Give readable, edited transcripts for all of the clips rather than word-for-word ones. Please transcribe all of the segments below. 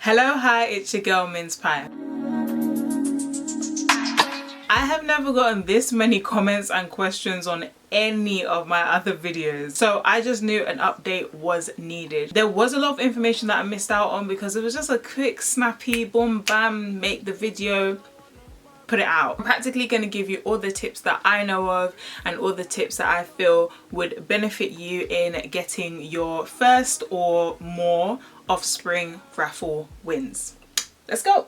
Hello, hi, it's your girl minspie. I have never gotten this many comments and questions on any of my other videos, so I just knew an update was needed. There was a lot of information that I missed out on because it was just a quick, snappy, boom, bam, make the video, put it out. I'm practically going to give you all the tips that I know of and all the tips that I feel would benefit you in getting your first or more Offspring raffle wins. Let's go.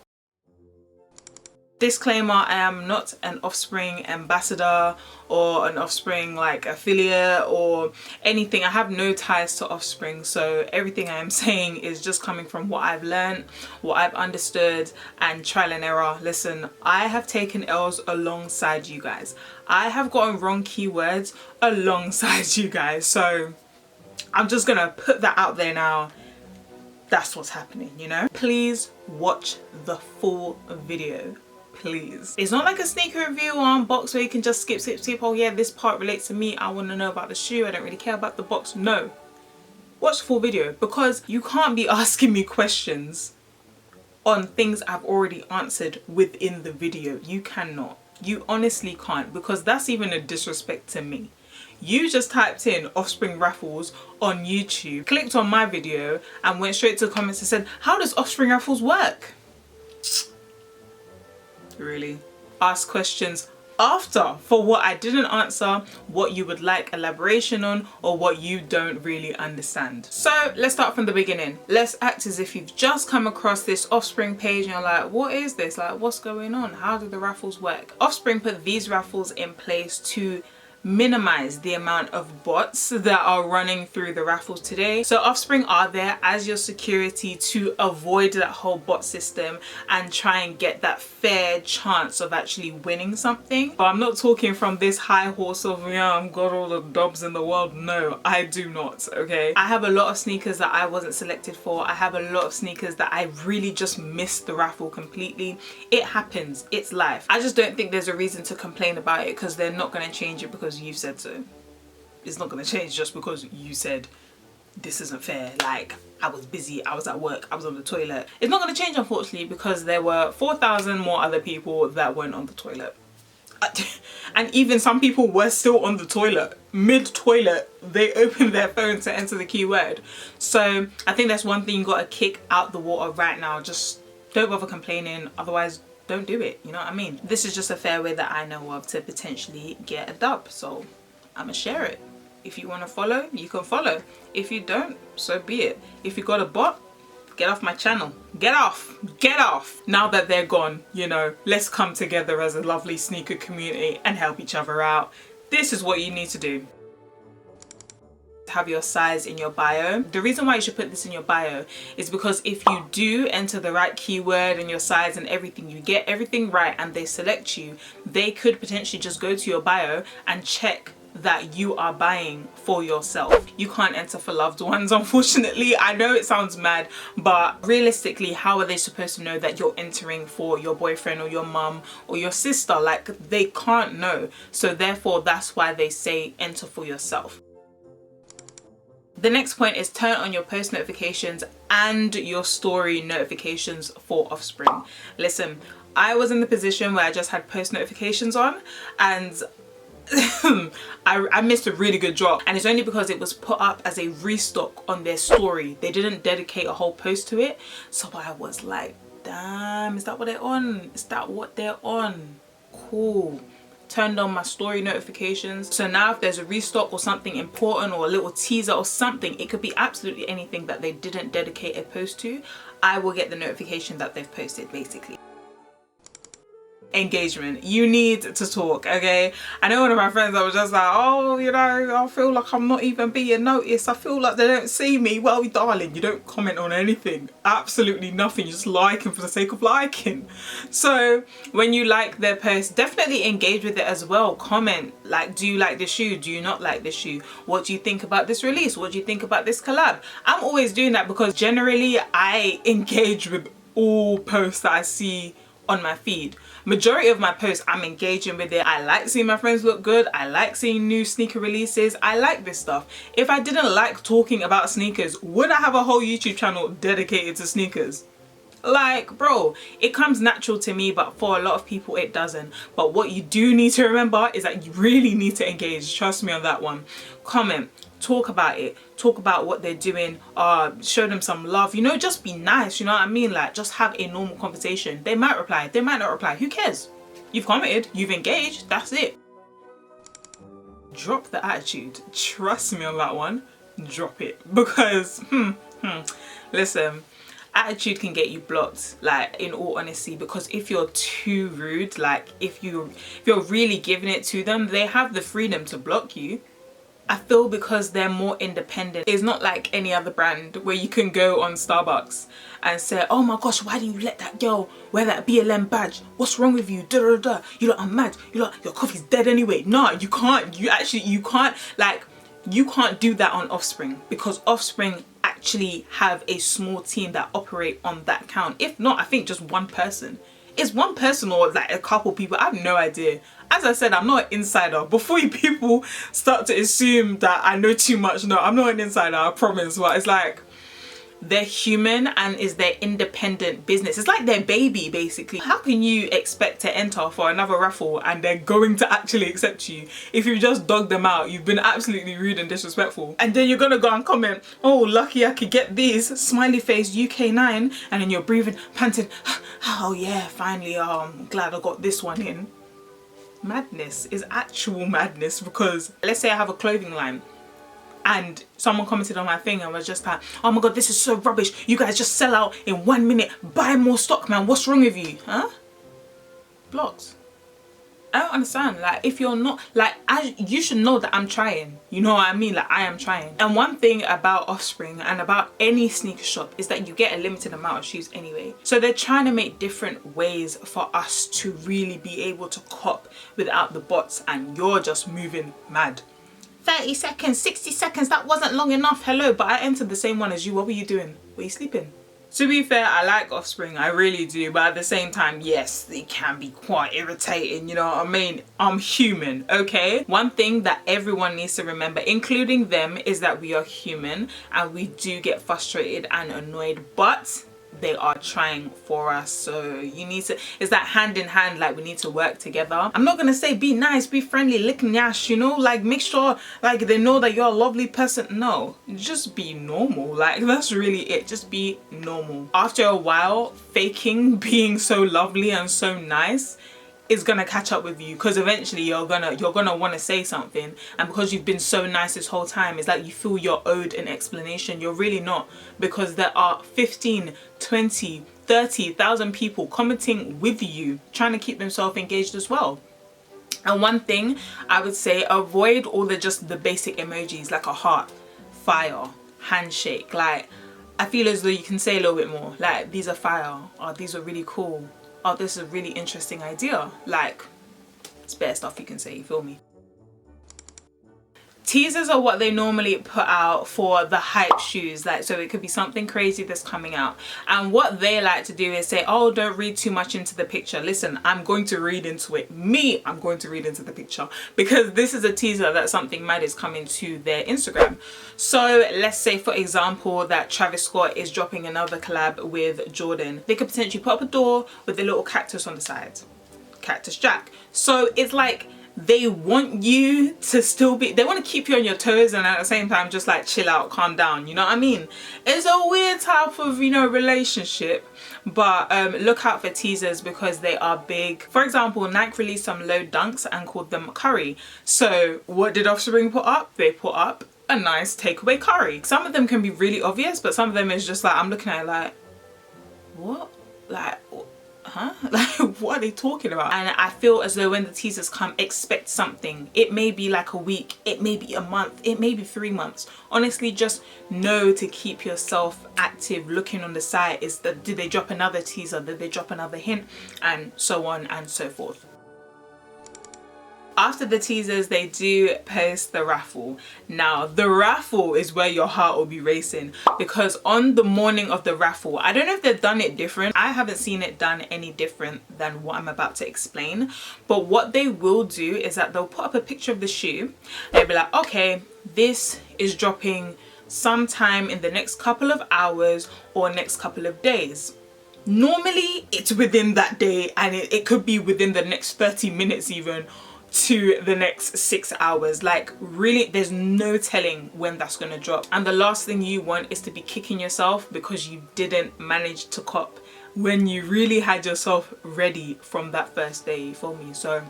Disclaimer, I am not an Offspring ambassador or an Offspring like affiliate or anything. I have no ties to Offspring, so everything I am saying is just coming from what I've learned, what I've understood, and trial and error. Listen, I have taken L's alongside you guys. I have gotten wrong keywords alongside you guys, so I'm just gonna put that out there now. That's what's happening, you know? Please watch the full video. Please. It's not like a sneaker review or unbox where you can just skip. Oh yeah, this part relates to me. I want to know about the shoe. I don't really care about the box. No. Watch the full video, because you can't be asking me questions on things I've already answered within the video. You cannot. You honestly can't, because that's even a disrespect to me. You just typed in Offspring raffles on YouTube, clicked on my video and went straight to the comments and said, how does Offspring raffles work? Really? Ask questions after for what I didn't answer, what you would like elaboration on, or what you don't really understand. So let's start from the beginning. Let's act as if you've just come across this Offspring page and you're like, what is this? Like, what's going on? How do the raffles work? Offspring put these raffles in place to minimize the amount of bots that are running through the raffles today. So Offspring are there as your security to avoid that whole bot system and try and get that fair chance of actually winning something. But I'm not talking from this high horse of, yeah, I've got all the dubs in the world. No, I do not, okay? I have a lot of sneakers that I wasn't selected for. I have a lot of sneakers that I really just missed the raffle completely. It happens, it's life. I just don't think there's a reason to complain about it, because they're not going to change it because you've said so. It's not going to change just because you said this isn't fair. Like, I was busy, I was at work, I was on the toilet. It's not going to change, unfortunately, because there were 4,000 more other people that weren't on the toilet. And even some people were still on the toilet. Mid-toilet, they opened their phone to enter the keyword. So I think that's one thing you got to kick out the water right now. Just don't bother complaining, otherwise don't do it, you know what I mean? This is just a fair way that I know of to potentially get a dub, so I'ma share it. If you want to follow, you can follow. If you don't, so be it. If you got a bot, get off my channel. Get off, get off. Now that they're gone, you know, let's come together as a lovely sneaker community and help each other out. This is what you need to do. Have your size in your bio. The reason why you should put this in your bio is because if you do enter the right keyword and your size and everything, you get everything right and they select you, they could potentially just go to your bio and check that you are buying for yourself. You can't enter for loved ones, unfortunately. I know it sounds mad, but realistically, how are they supposed to know that you're entering for your boyfriend or your mum or your sister? Like, they can't know. So therefore, that's why they say enter for yourself. The next point is turn on your post notifications and your story notifications for Offspring. Listen, I was in the position where I just had post notifications on, and I missed a really good drop, and it's only because it was put up as a restock on their story. They didn't dedicate a whole post to it, so I was like, damn, is that what they're on? Is that what they're on? Cool. Turned on my story notifications, so now if there's a restock or something important or a little teaser or something, it could be absolutely anything that they didn't dedicate a post to, I will get the notification that they've posted, basically. Engagement. You need to talk, okay? I know one of my friends that was just like, oh, you know, I feel like I'm not even being noticed. I feel like they don't see me. Well, darling, you don't comment on anything. Absolutely nothing. You just liking for the sake of liking. So when you like their post, definitely engage with it as well. Comment, like, do you like this shoe? Do you not like this shoe? What do you think about this release? What do you think about this collab? I'm always doing that because generally I engage with all posts that I see on my feed. Majority of my posts, I'm engaging with it. I like seeing my friends look good. I like seeing new sneaker releases. I like this stuff. If I didn't like talking about sneakers, would I have a whole YouTube channel dedicated to sneakers? Like, bro, it comes natural to me, but for a lot of people it doesn't. But what you do need to remember is that you really need to engage. Trust me on that one. Comment, talk about it, talk about what they're doing, show them some love, you know, just be nice, you know what I mean? Like, just have a normal conversation. They might reply, they might not reply, who cares? You've commented, you've engaged, that's it. Drop the attitude. Trust me on that one. Drop it. Because listen, attitude can get you blocked, like, in all honesty, because if you're too rude, like if you're really giving it to them, they have the freedom to block you. I feel because they're more independent. It's not like any other brand where you can go on Starbucks and say, oh my gosh, why didn't you let that girl wear that BLM badge? What's wrong with you? Da da da. You lot are mad. You lot, your coffee's dead anyway. No, you can't. You can't, like, you can't do that on Offspring, because Offspring actually have a small team that operate on that account. If not, I think just one person. It's one person or like a couple people. I have no idea. As I said, I'm not an insider. Before you people start to assume that I know too much, no, I'm not an insider, I promise. But it's like, they're human and is their independent business. It's like their baby, basically. How can you expect to enter for another raffle and they're going to actually accept you if you just dog them out? You've been absolutely rude and disrespectful. And then you're gonna go and comment, oh, lucky I could get these, smiley face UK9, and then you're breathing, panting, oh yeah, finally, I'm glad I got this one in. Madness is actual madness, because let's say I have a clothing line and someone commented on my thing and was just like, oh my god, this is so rubbish, you guys just sell out in 1 minute, buy more stock, man, what's wrong with you? Huh? Blocked. I don't understand. Like, if you're not, like, you should know that I'm trying, you know what I mean? Like, I am trying. And one thing about Offspring and about any sneaker shop is that you get a limited amount of shoes anyway, so they're trying to make different ways for us to really be able to cop without the bots, and you're just moving mad. 30 seconds, 60 seconds, that wasn't long enough. Hello, but I entered the same one as you. What were you doing? Were you sleeping? To be fair, I like Offspring, I really do, but at the same time, yes, it can be quite irritating, you know what I mean? I'm human, okay? One thing that everyone needs to remember, including them, is that we are human and we do get frustrated and annoyed, but they are trying for us. So you need to, it's that hand in hand, like, we need to work together. I'm not gonna say be nice, be friendly, lick nyash, you know, like, make sure like they know that you're a lovely person. No, just be normal. Like, that's really it, just be normal. After a while, faking being so lovely and so nice is gonna catch up with you, because eventually you're gonna want to say something, and because you've been so nice this whole time, it's like you feel you're owed an explanation. You're really not, because there are 15, 20, 30,000 people commenting with you, trying to keep themselves engaged as well. And one thing I would say, avoid all the basic emojis, like a heart, fire, handshake. Like, I feel as though you can say a little bit more, like, these are fire, or these are really cool, oh, this is a really interesting idea. Like, it's better stuff you can say, you feel me? Teasers are what they normally put out for the hype shoes, like, so it could be something crazy that's coming out, and what they like to do is say, oh, don't read too much into the picture. Listen, I'm going to read into it. I'm going to read into the picture, because this is a teaser that something mad is coming to their Instagram. So let's say, for example, that Travis Scott is dropping another collab with Jordan. They could potentially put up a door with a little cactus on the side, Cactus Jack. So it's like, they want you to still be, they want to keep you on your toes, and at the same time just like chill out, calm down, you know what I mean? It's a weird type of, you know, relationship, but look out for teasers, because they are big. For example, Nike released some low dunks and called them curry. So what did Offspring put up? They put up a nice takeaway curry. Some of them can be really obvious, but some of them is just like, I'm looking at it like, what? Like, huh? Like, what are they talking about? And I feel as though when the teasers come, expect something. It may be like a week, it may be a month, it may be 3 months. Honestly, just know to keep yourself active, looking on the site. Is that, did they drop another teaser? Did they drop another hint? And so on and so forth. After the teasers, they do post the raffle. Now, the raffle is where your heart will be racing, because on the morning of the raffle, I don't know if they've done it different. I haven't seen it done any different than what I'm about to explain. But what they will do is that they'll put up a picture of the shoe. They'll be like, okay, this is dropping sometime in the next couple of hours or next couple of days. Normally it's within that day, and it could be within the next 30 minutes even to the next 6 hours. Like really, there's no telling when that's gonna drop. And the last thing you want is to be kicking yourself because you didn't manage to cop when you really had yourself ready from that first day, you feel me? So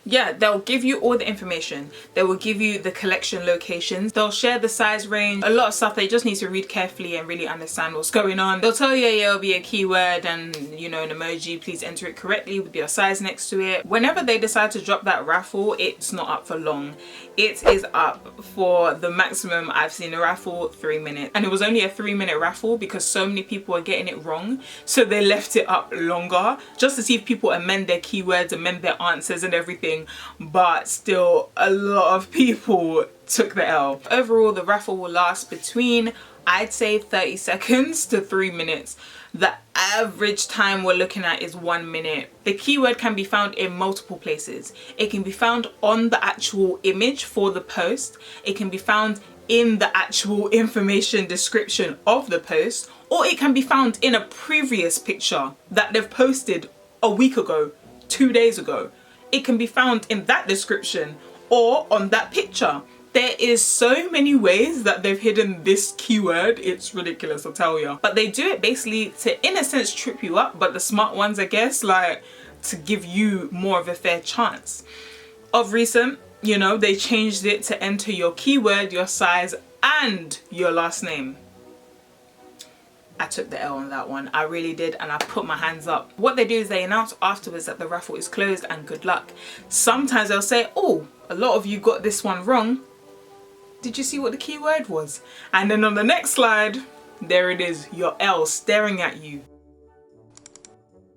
yeah, they'll give you all the information. They will give you the collection locations. They'll share the size range. A lot of stuff they just need to read carefully and really understand what's going on. They'll tell you, yeah, it'll be a keyword and, you know, an emoji. Please enter it correctly with your size next to it. Whenever they decide to drop that raffle, it's not up for long. It is up for the maximum I've seen a raffle, 3 minutes. And it was only a 3-minute raffle because so many people are getting it wrong. So they left it up longer just to see if people amend their keywords, amend their answers and everything. But still, a lot of people took the L. Overall, the raffle will last between, I'd say, 30 seconds to 3 minutes. The average time we're looking at is 1 minute. The keyword can be found in multiple places. It can be found on the actual image for the post. It can be found in the actual information description of the post, or it can be found in a previous picture that they've posted a week ago, 2 days ago. It can be found in that description or on that picture. There is so many ways that they've hidden this keyword. It's ridiculous, I'll tell you. But they do it basically to, in a sense, trip you up, but the smart ones, I guess, like to give you more of a fair chance. Of recent, you know, they changed it to enter your keyword, your size, and your last name. I took the L on that one. I really did, and I put my hands up. What they do is they announce afterwards that the raffle is closed and good luck. Sometimes they'll say, oh, a lot of you got this one wrong. Did you see what the keyword was? And then on the next slide, there it is, your L staring at you.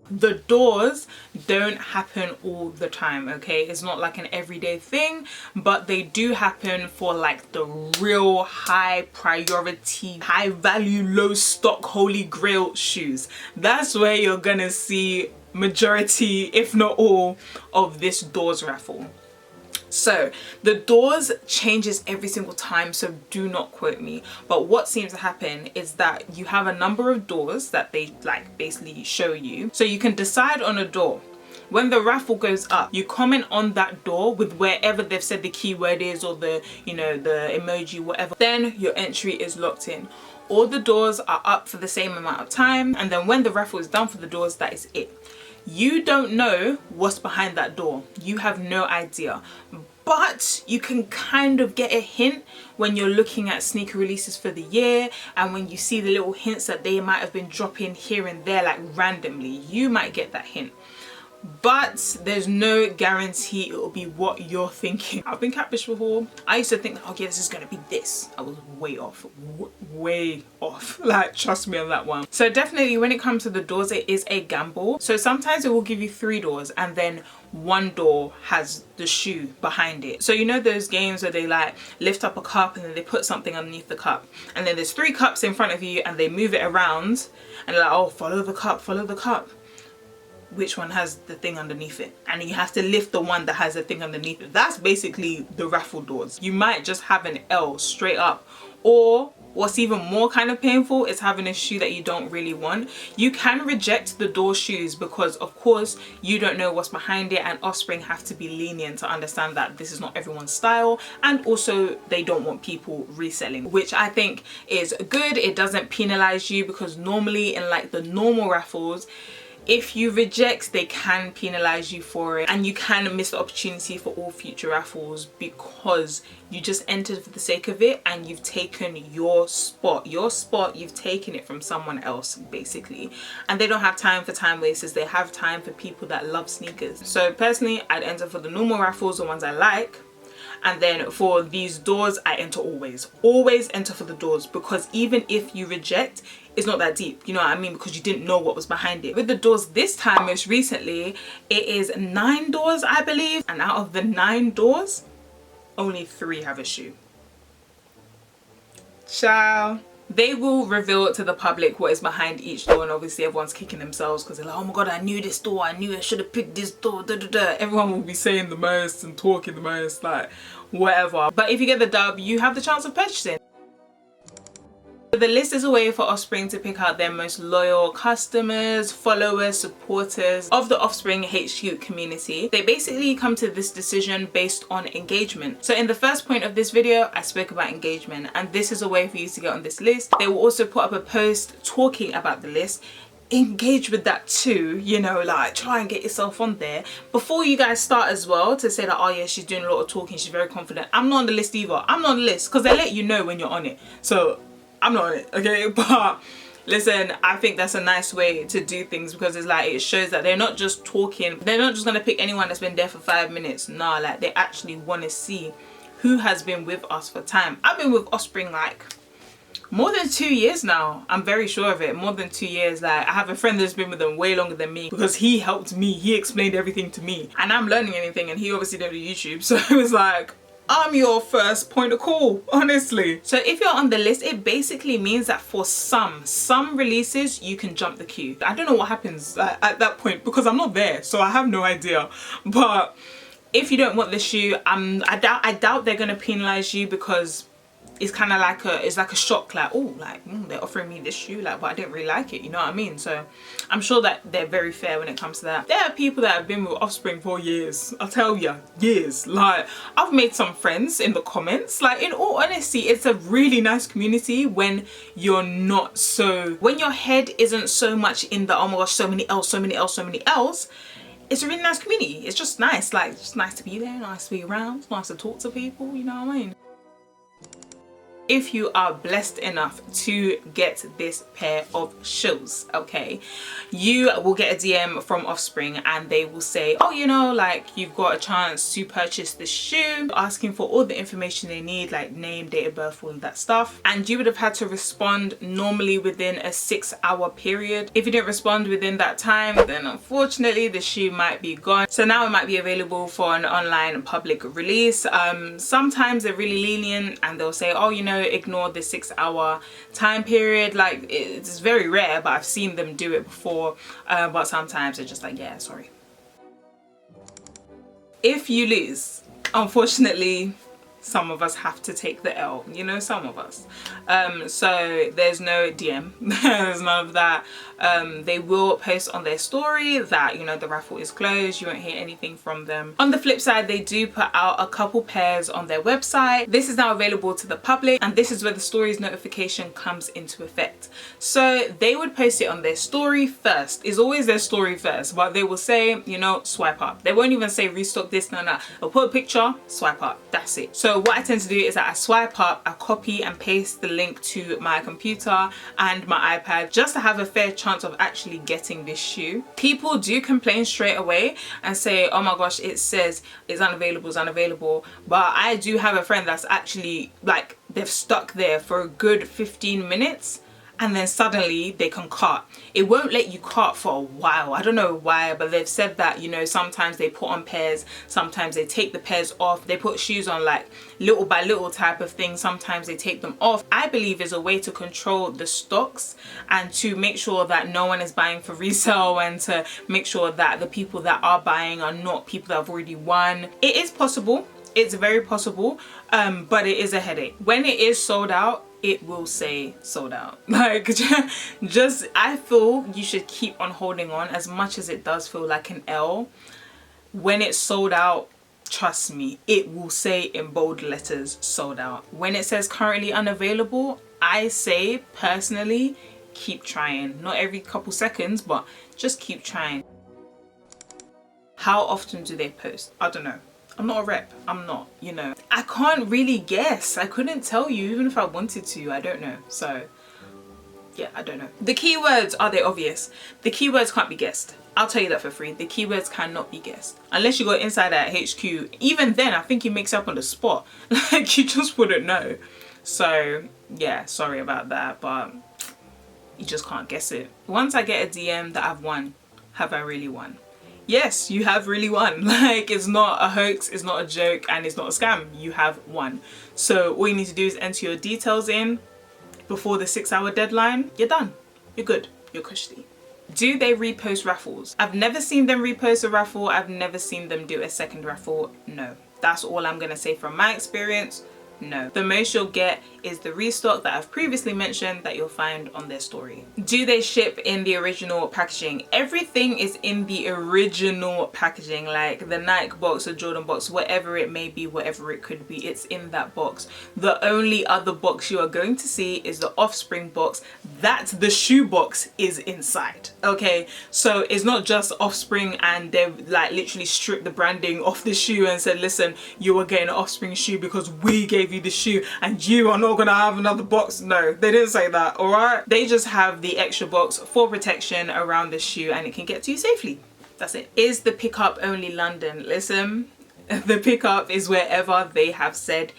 The doors don't happen all the time, okay? It's not like an everyday thing, but they do happen for like the real high priority, high value, low stock, holy grail shoes. That's where you're gonna see majority, if not all, of this doors raffle. So the doors changes every single time, so do not quote me, but what seems to happen is that you have a number of doors that they like basically show you, so you can decide on a door. When the raffle goes up, you comment on that door with wherever they've said the keyword is, or the, you know, the emoji, whatever, then your entry is locked in. All the doors are up for the same amount of time, and then when the raffle is done for the doors, that is it. You don't know what's behind that door. You have no idea. But you can kind of get a hint when you're looking at sneaker releases for the year, and when you see the little hints that they might have been dropping here and there, like randomly, you might get that hint. But there's no guarantee it will be what you're thinking. I've been catfished before. I used to think, okay, this is gonna be this. I was way off, way off. Like, trust me on that one. So definitely when it comes to the doors, it is a gamble. So sometimes it will give you 3 doors, and then 1 door has the shoe behind it. So you know those games where they like lift up a cup and then they put something underneath the cup, and then there's 3 cups in front of you and they move it around and they're like, oh, follow the cup, follow the cup. Which one has the thing underneath it? And you have to lift the one that has the thing underneath it. That's basically the raffle doors. You might just have an L straight up, or what's even more kind of painful is having a shoe that you don't really want. You can reject the door shoes because of course you don't know what's behind it, and Offspring have to be lenient to understand that this is not everyone's style, and also they don't want people reselling, which I think is good. It doesn't penalize you, because normally in like the normal raffles, if you reject, they can penalize you for it, and you can miss the opportunity for all future raffles because you just entered for the sake of it and you've taken your spot. You've taken it from someone else basically, and they don't have time for time wasters. They have time for people that love sneakers. So personally, I'd enter for the normal raffles, the ones I like. And then for these doors, I enter always enter for the doors, because even if you reject, it's not that deep, you know what I mean, because you didn't know what was behind it. With the doors this time, most recently, it is 9 doors, I believe, and out of the 9 doors, only 3 have a shoe. Ciao. They will reveal to the public what is behind each door, and obviously everyone's kicking themselves because they're like, oh my god, I knew this door, I knew I should have picked this door, da, da, da. Everyone will be saying the most and talking the most, like whatever. But if you get the dub, you have the chance of purchasing. The list is a way for Offspring to pick out their most loyal customers, followers, supporters of the Offspring HQ community. They basically come to this decision based on engagement. So in the first point of this video, I spoke about engagement, and this is a way for you to get on this list. They will also put up a post talking about the list. Engage with that too, you know, like try and get yourself on there before you guys start as well, to say that, oh yeah, she's doing a lot of talking, she's very confident. I'm not on the list either. I'm not on the list because they let you know when you're on it, so I'm not on it, okay? But listen, I think that's a nice way to do things, because it's like, it shows that they're not just talking, they're not just gonna pick anyone that's been there for 5 minutes. Nah, like they actually want to see who has been with us for time. I've been with Offspring like more than 2 years now. I'm very sure of it. More than 2 years. Like, I have a friend that's been with them way longer than me, because he helped me, he explained everything to me, and I'm learning anything, and he obviously did YouTube, so it was like, I'm your first point of call, honestly. So if you're on the list, it basically means that for some releases you can jump the queue. I don't know what happens at that point, because I'm not there, so I have no idea. But if you don't want the shoe, I doubt they're gonna penalize you, because it's kind of like a shock, like, oh, like they're offering me this shoe, like, but I didn't really like it, you know what I mean? So I'm sure that they're very fair when it comes to that. There are people that have been with Offspring for years, I'll tell you, years. Like, I've made some friends in the comments. Like, in all honesty, it's a really nice community when you're not so, when your head isn't so much in the, oh my gosh, so many else. It's a really nice community. It's just nice. Like, it's just nice to be there, nice to be around, it's nice to talk to people, you know what I mean? If you are blessed enough to get this pair of shoes, okay, you will get a DM from Offspring, and they will say, oh, you know, like, you've got a chance to purchase this shoe, asking for all the information they need, like name, date of birth, all of that stuff, and you would have had to respond normally within a 6-hour period. If you didn't respond within that time, then unfortunately the shoe might be gone. So now it might be available for an online public release. Sometimes they're really lenient and they'll say, oh, you know, ignore the 6-hour time period. Like, it's very rare, but I've seen them do it before. But sometimes they're just like, yeah, sorry. If you lose, unfortunately, some of us have to take the L, you know, some of us. So there's no DM, there's none of that. They will post on their story that, you know, the raffle is closed, you won't hear anything from them. On the flip side, they do put out a couple pairs on their website. This is now available to the public, and this is where the stories notification comes into effect. So they would post it on their story first. It's always their story first, but they will say, you know, swipe up. They won't even say restock this, no. They'll put a picture, swipe up, that's it. So what I tend to do is that I swipe up, I copy and paste the link to my computer and my iPad, just to have a fair chance of actually getting this shoe. People do complain straight away and say, oh my gosh, it says it's unavailable, but I do have a friend that's actually, like, they've stuck there for a good 15 minutes and then suddenly they can cart. It won't let you cart for a while. I don't know why, but they've said that, you know, sometimes they put on pairs, sometimes they take the pairs off. They put shoes on like little by little type of thing. Sometimes they take them off. I believe is a way to control the stocks and to make sure that no one is buying for resale, and to make sure that the people that are buying are not people that have already won. It is possible. It's very possible, but it is a headache. When it is sold out, it will say sold out. Like, just, I feel you should keep on holding on, as much as it does feel like an L. When it's sold out, trust me, it will say in bold letters sold out. When it says currently unavailable, I say personally, keep trying. Not every couple seconds, but just keep trying. How often do they post? I don't know. I'm not a rep. I'm not, you know. I can't really guess. I couldn't tell you even if I wanted to. I don't know. So yeah, I don't know. The keywords, are they obvious? The keywords can't be guessed. I'll tell you that for free. The keywords cannot be guessed. Unless you go inside at HQ. Even then, I think you mix up on the spot. Like, you just wouldn't know. So yeah, sorry about that, but you just can't guess it. Once I get a DM that I've won, have I really won? Yes, you have really won. Like, it's not a hoax, it's not a joke, and it's not a scam. You have won. So all you need to do is enter your details in before the 6-hour deadline. You're done. You're good. You're cushy. Do they repost raffles? I've never seen them repost a raffle. I've never seen them do a second raffle. No. That's all I'm gonna say from my experience. No. The most you'll get is the restock that I've previously mentioned that you'll find on their story. Do they ship in the original packaging? Everything is in the original packaging, like the Nike box or Jordan box, whatever it may be, whatever it could be, it's in that box. The only other box you are going to see is the Offspring box. That's the shoe box is inside. Okay, so it's not just Offspring and they've like literally stripped the branding off the shoe and said, listen, you are getting an Offspring shoe because we gave you the shoe and you are not gonna have another box. No, they didn't say that. All right, they just have the extra box for protection around the shoe and it can get to you safely. That's it. Is the pickup only London? Listen, the pickup is wherever they have said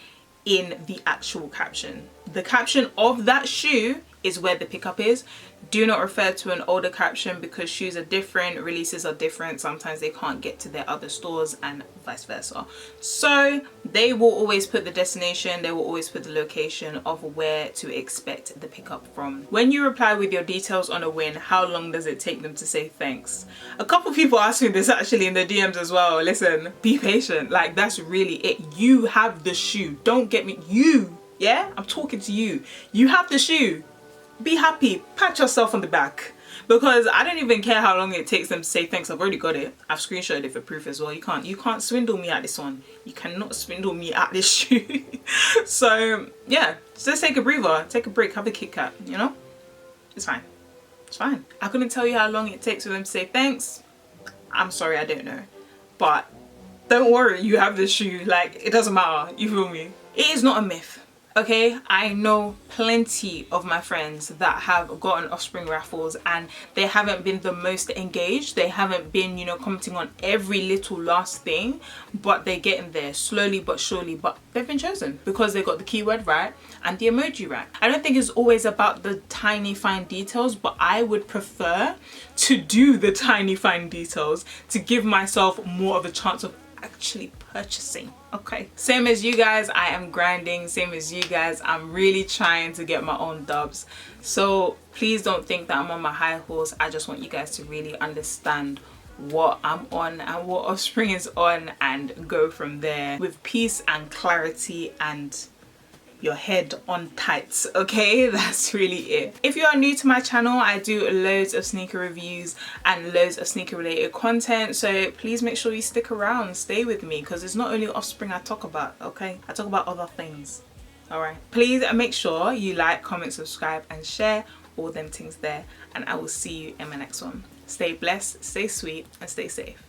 in the actual caption. The caption of that shoe is where the pickup is. Do not refer to an older caption because shoes are different, releases are different, sometimes they can't get to their other stores and vice versa. So they will always put the destination, they will always put the location of where to expect the pickup from. When you reply with your details on a win, how long does it take them to say thanks? A couple people asked me this actually in the DMs as well. Listen, be patient, like that's really it. You have the shoe, don't get me, yeah, I'm talking to you. You have the shoe. Be happy, pat yourself on the back, because I don't even care how long it takes them to say thanks. I've already got it. I've screenshotted it for proof as well. You can't swindle me at this one. You cannot swindle me at this shoe. So yeah, just take a breather, take a break, have a Kit Kat, you know? It's fine. It's fine. I couldn't tell you how long it takes for them to say thanks. I'm sorry, I don't know. But don't worry, you have this shoe. Like, it doesn't matter, you feel me? It is not a myth. Okay, I know plenty of my friends that have gotten Offspring raffles and they haven't been the most engaged. They haven't been, you know, commenting on every little last thing, but they're getting there slowly but surely. But they've been chosen because they got the keyword right and the emoji right. I don't think it's always about the tiny fine details, but I would prefer to do the tiny fine details to give myself more of a chance of actually purchasing. Okay, same as you guys, I am grinding. Same as you guys, I'm really trying to get my own dubs. So please don't think that I'm on my high horse. I just want you guys to really understand what I'm on and what Offspring is on and go from there with peace and clarity and your head on tight. Okay, that's really it. If you are new to my channel, I do loads of sneaker reviews and loads of sneaker related content, so please make sure you stick around, stay with me, because it's not only Offspring I talk about. Okay, I talk about other things. All right, please make sure you like, comment, subscribe and share, all them things there, and I will see you in my next one. Stay blessed, stay sweet and stay safe.